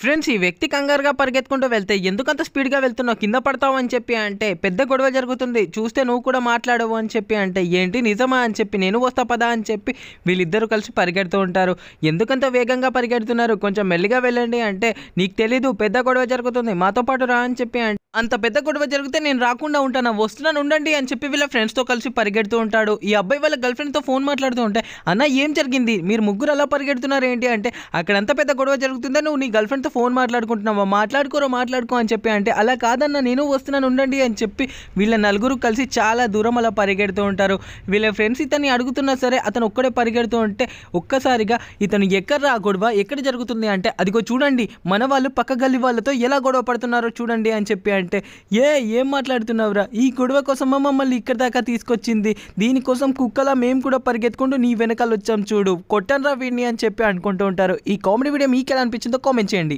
Friends, ఈ వ్యక్తి కంగారుగా పరిగెత్తుకుంటూ వెళ్తే ఎందుకంత స్పీడ్‌గా వెళ్తున్నావు? కింద పడతావు అని చెప్పి అంటే, పెద్ద గొడవ జరుగుతుంది. చూస్తే నువ్వు కూడా మాట్లాడవు అని చెప్పి అంటే, ఏంటి నిజమా అని చెప్పి, నేను వస్తా పదా అని చెప్పి వీళ్ళిద్దరూ కలిసి పరిగెడుతూ ఉంటారు. ఎందుకంత వేగంగా పరిగెడుతున్నారు? కొంచెం మెల్లిగా వెళ్ళండి అంటే, నీకు తెలీదు పెద్ద గొడవ జరుగుతుంది. మాతో పాటు రా అని చెప్పి అంత పెద్ద గొడవ జరిగితే నేను రాకుండా ఉంటానా? వస్తున్నాను ఉండండి అని చెప్పి వీళ్ళ ఫ్రెండ్స్‌తో కలిసి పరిగెడుతూ ఉంటాడు. ఈ అబ్బాయి వాళ్ళ గర్ల్ ఫ్రెండ్‌తో ఫోన్ మాట్లాడుతూ ఉంటే, అన్న ఏం జరిగింది? మీరు ముగ్గురు అలా పరిగెడుతున్నారు ఏంటి అంటే, అక్కడంత పెద్ద గొడవ జరుగుతుందా? నువ్వు నీ గర్ల్ ఫ్రెండ్‌తో ఫోన్ మాట్లాడుకుంటున్నావా? మాట్లాడుకో అని చెప్పి అంటే, అలా కాదన్న నేను వస్తున్నాను ఉండండి అని చెప్పి వీళ్ళ నలుగురు కలిసి చాలా దూరం అలా పరిగెడుతూ ఉంటారు. వీళ్ళ ఫ్రెండ్స్ ఇతన్ని అడుగుతున్నా సరే అతను ఒక్కడే పరిగెడుతూ ఉంటే ఒక్కసారిగా ఇతను ఎక్కడ్రా గొడవ? ఎక్కడ జరుగుతుంది అంటే, అదిగో చూడండి మన వాళ్ళు పక్క గల్లీ వాళ్ళతో ఎలా గొడవ పడుతున్నారో చూడండి అని చెప్పి అంటే, ఏం మాట్లాడుతున్నావురా? ఈ గొడవ కోసం మమ్మల్ని ఇక్కడి దాకా తీసుకొచ్చింది. దీనికోసం కుక్కలా మేము కూడా పరిగెత్తుకుంటూ నీ వెనకాల వచ్చాం చూడు. కొట్టనురా వీడిని అని చెప్పి అనుకుంటూ ఉంటారు. ఈ కామెడీ వీడియో మీకు ఎలా అనిపించిందో కామెంట్ చేయండి.